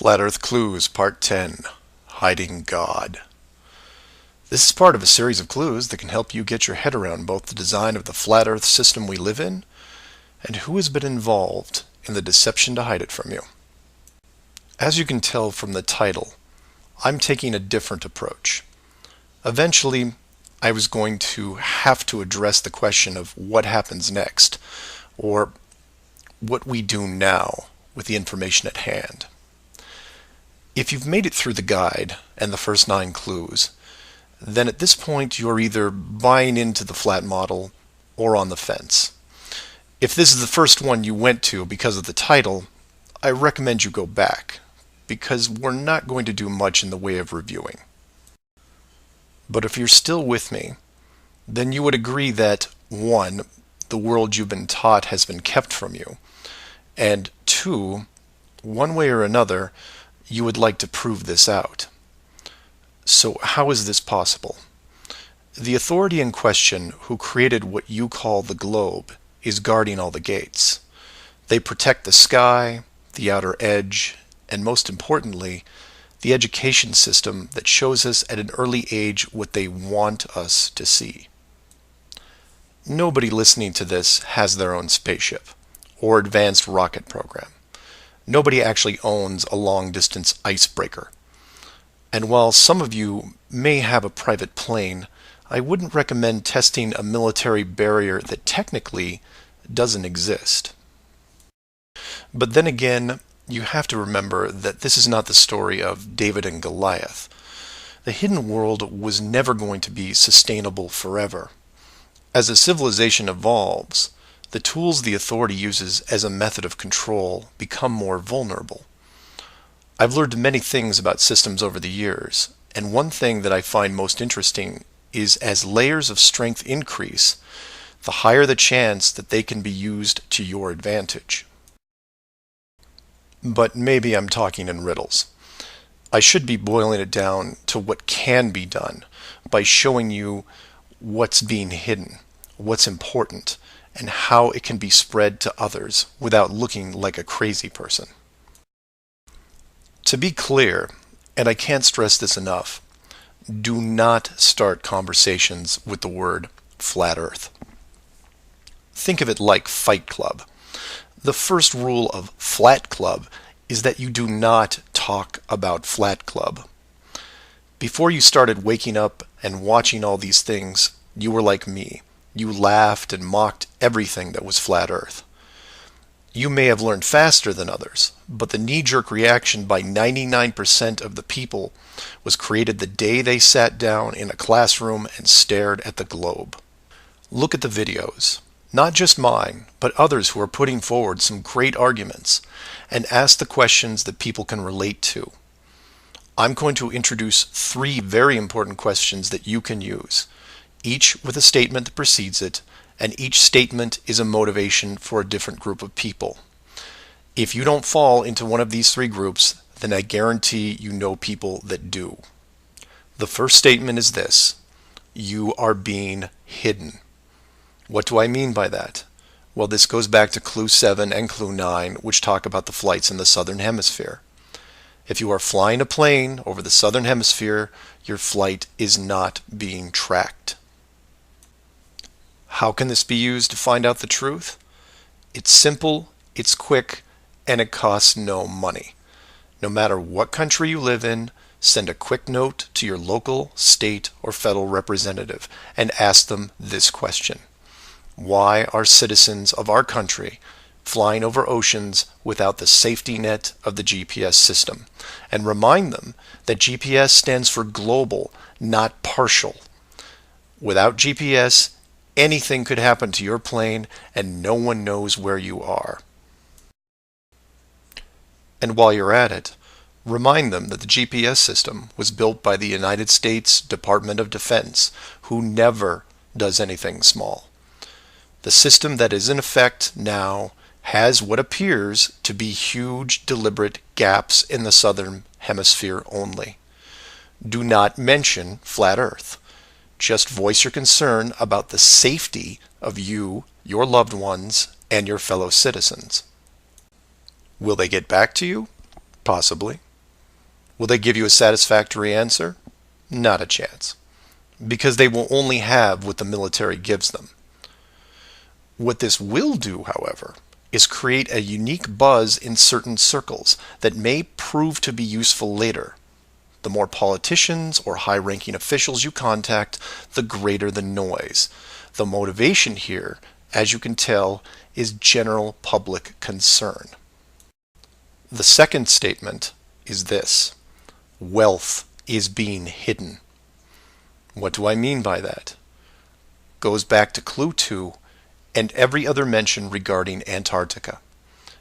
Flat Earth Clues, Part 10, Hiding God. This is part of a series of clues that can help you get your head around both the design of the flat Earth system we live in and who has been involved in the deception to hide it from you. As you can tell from the title, I'm taking a different approach. Eventually, I was going to have to address the question of what happens next, or what we do now with the information at hand. If you've made it through the guide and the first 9 clues, then at this point you're either buying into the flat model or on the fence. If this is the first one you went to because of the title, I recommend you go back, because we're not going to do much in the way of reviewing. But if you're still with me, then you would agree that 1, the world you've been taught has been kept from you, and 2, one way or another, you would like to prove this out. So how is this possible? The authority in question who created what you call the globe is guarding all the gates. They protect the sky, the outer edge, and most importantly, the education system that shows us at an early age what they want us to see. Nobody listening to this has their own spaceship or advanced rocket program. Nobody actually owns a long-distance icebreaker. And while some of you may have a private plane, I wouldn't recommend testing a military barrier that technically doesn't exist. But then again, you have to remember that this is not the story of David and Goliath. The hidden world was never going to be sustainable forever. As a civilization evolves, the tools the authority uses as a method of control become more vulnerable. I've learned many things about systems over the years, and one thing that I find most interesting is as layers of strength increase, the higher the chance that they can be used to your advantage. But maybe I'm talking in riddles. I should be boiling it down to what can be done by showing you what's being hidden, what's important, and how it can be spread to others without looking like a crazy person. To be clear, and I can't stress this enough, do not start conversations with the word flat Earth. Think of it like Fight Club. The first rule of Flat Club is that you do not talk about Flat Club. Before you started waking up and watching all these things, you were like me. You laughed and mocked everything that was flat Earth. You may have learned faster than others, but the knee-jerk reaction by 99% of the people was created the day they sat down in a classroom and stared at the globe. Look at the videos, not just mine, but others who are putting forward some great arguments, and ask the questions that people can relate to. I'm going to introduce 3 very important questions that you can use, each with a statement that precedes it, and each statement is a motivation for a different group of people. If you don't fall into one of these 3 groups, then I guarantee you know people that do. The first statement is this: you are being hidden. What do I mean by that? Well, this goes back to Clue 7 and Clue 9, which talk about the flights in the Southern Hemisphere. If you are flying a plane over the Southern Hemisphere, your flight is not being tracked. How can this be used to find out the truth? It's simple, it's quick, and it costs no money. No matter what country you live in, send a quick note to your local, state, or federal representative and ask them this question: why are citizens of our country flying over oceans without the safety net of the GPS system? And remind them that GPS stands for global, not partial. Without GPS, anything could happen to your plane and no one knows where you are. And while you're at it, remind them that the GPS system was built by the United States Department of Defense, who never does anything small. The system that is in effect now has what appears to be huge, deliberate gaps in the Southern Hemisphere only. Do not mention flat Earth. Just voice your concern about the safety of you, your loved ones, and your fellow citizens. Will they get back to you? Possibly. Will they give you a satisfactory answer? Not a chance, because they will only have what the military gives them. What this will do, however, is create a unique buzz in certain circles that may prove to be useful later. The more politicians or high-ranking officials you contact, the greater the noise. The motivation here, as you can tell, is general public concern. The second statement is this: wealth is being hidden. What do I mean by that? Goes back to Clue 2 and every other mention regarding Antarctica.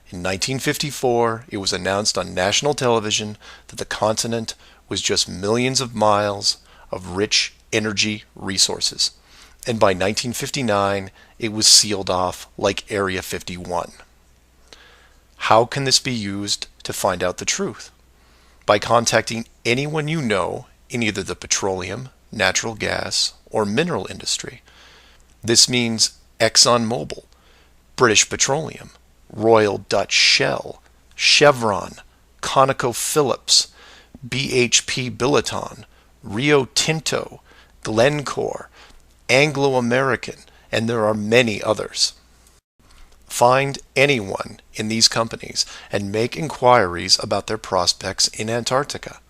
In 1954, it was announced on national television that the continent was just millions of miles of rich energy resources. And by 1959, it was sealed off like Area 51. How can this be used to find out the truth? By contacting anyone you know in either the petroleum, natural gas, or mineral industry. This means ExxonMobil, British Petroleum, Royal Dutch Shell, Chevron, ConocoPhillips, BHP Billiton, Rio Tinto, Glencore, Anglo American, and there are many others. Find anyone in these companies and make inquiries about their prospects in Antarctica.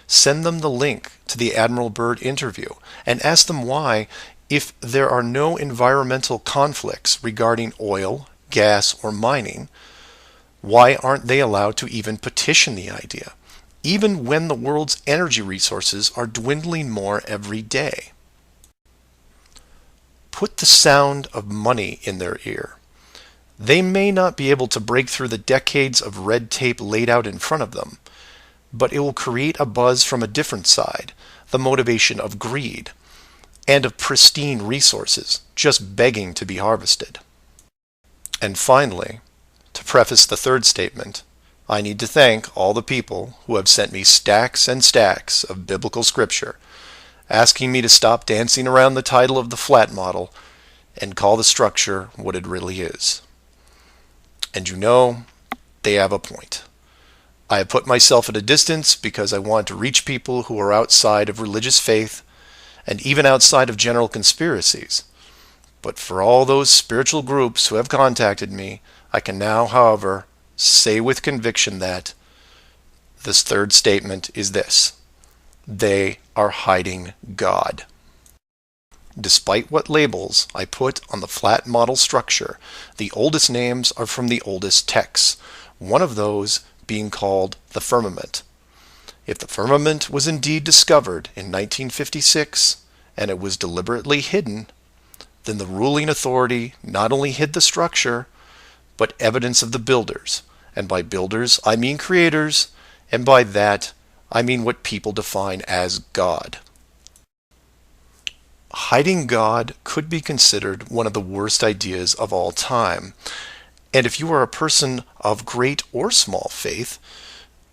Send them the link to the Admiral Byrd interview and ask them why, if there are no environmental conflicts regarding oil, gas, or mining, why aren't they allowed to even petition the idea, even when the world's energy resources are dwindling more every day? Put the sound of money in their ear. They may not be able to break through the decades of red tape laid out in front of them, but it will create a buzz from a different side, the motivation of greed, and of pristine resources just begging to be harvested. And finally, to preface the third statement, I need to thank all the people who have sent me stacks and stacks of biblical scripture, asking me to stop dancing around the title of the flat model and call the structure what it really is. And you know, they have a point. I have put myself at a distance because I want to reach people who are outside of religious faith and even outside of general conspiracies. But for all those spiritual groups who have contacted me, I can now, however, say with conviction that this third statement is this: they are hiding God. Despite what labels I put on the flat model structure, the oldest names are from the oldest texts, one of those being called the firmament. If the firmament was indeed discovered in 1956 and it was deliberately hidden, then the ruling authority not only hid the structure, but evidence of the builders. And by builders, I mean creators, and by that, I mean what people define as God. Hiding God could be considered one of the worst ideas of all time. And if you are a person of great or small faith,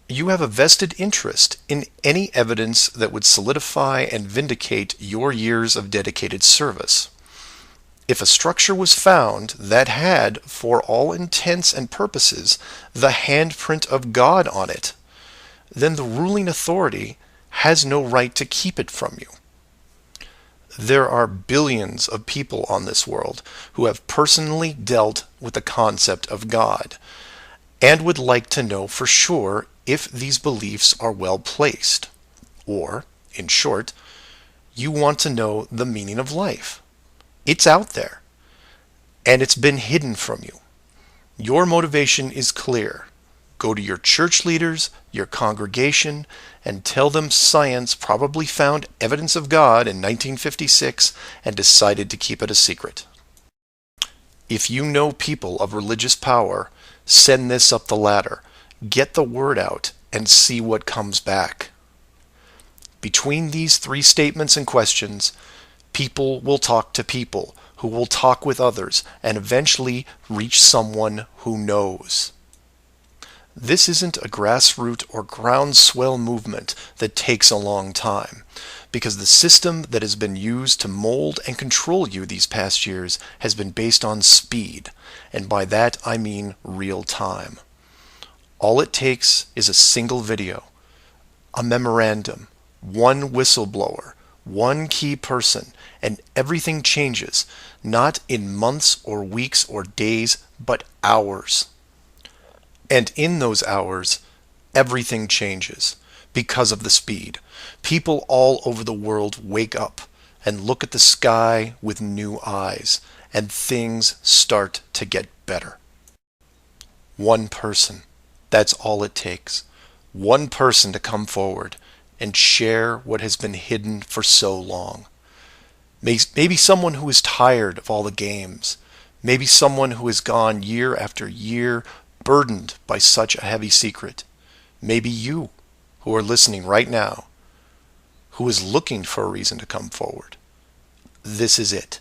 you have a vested interest in any evidence that would solidify and vindicate your years of dedicated service. If a structure was found that had, for all intents and purposes, the handprint of God on it, then the ruling authority has no right to keep it from you. There are billions of people on this world who have personally dealt with the concept of God and would like to know for sure if these beliefs are well placed. Or, in short, you want to know the meaning of life. It's out there, and it's been hidden from you. Your motivation is clear. Go to your church leaders, your congregation, and tell them science probably found evidence of God in 1956 and decided to keep it a secret. If you know people of religious power, send this up the ladder. Get the word out and see what comes back. Between these three statements and questions, people will talk to people who will talk with others and eventually reach someone who knows. This isn't a grassroots or groundswell movement that takes a long time, because the system that has been used to mold and control you these past years has been based on speed, and by that I mean real time. All it takes is a single video, a memorandum, one whistleblower, one key person, and everything changes, not in months or weeks or days, but hours. And in those hours, everything changes because of the speed. People all over the world wake up and look at the sky with new eyes, and things start to get better. One person. That's all it takes. One person to come forward and share what has been hidden for so long. Maybe someone who is tired of all the games. Maybe someone who has gone year after year burdened by such a heavy secret. Maybe you, who are listening right now, who is looking for a reason to come forward. This is it.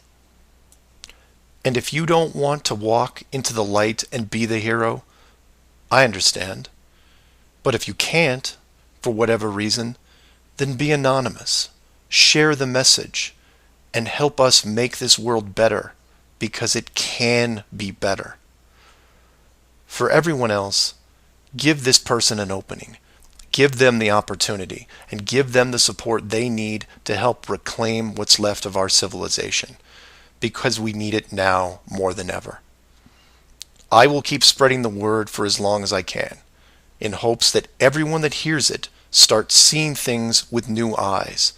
And if you don't want to walk into the light and be the hero, I understand. But if you can't, for whatever reason, then be anonymous. Share the message and help us make this world better, because it can be better. For everyone else, give this person an opening. Give them the opportunity and give them the support they need to help reclaim what's left of our civilization, because we need it now more than ever. I will keep spreading the word for as long as I can, in hopes that everyone that hears it starts seeing things with new eyes.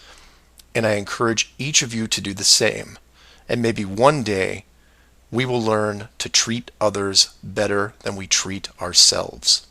And I encourage each of you to do the same. And maybe one day we will learn to treat others better than we treat ourselves.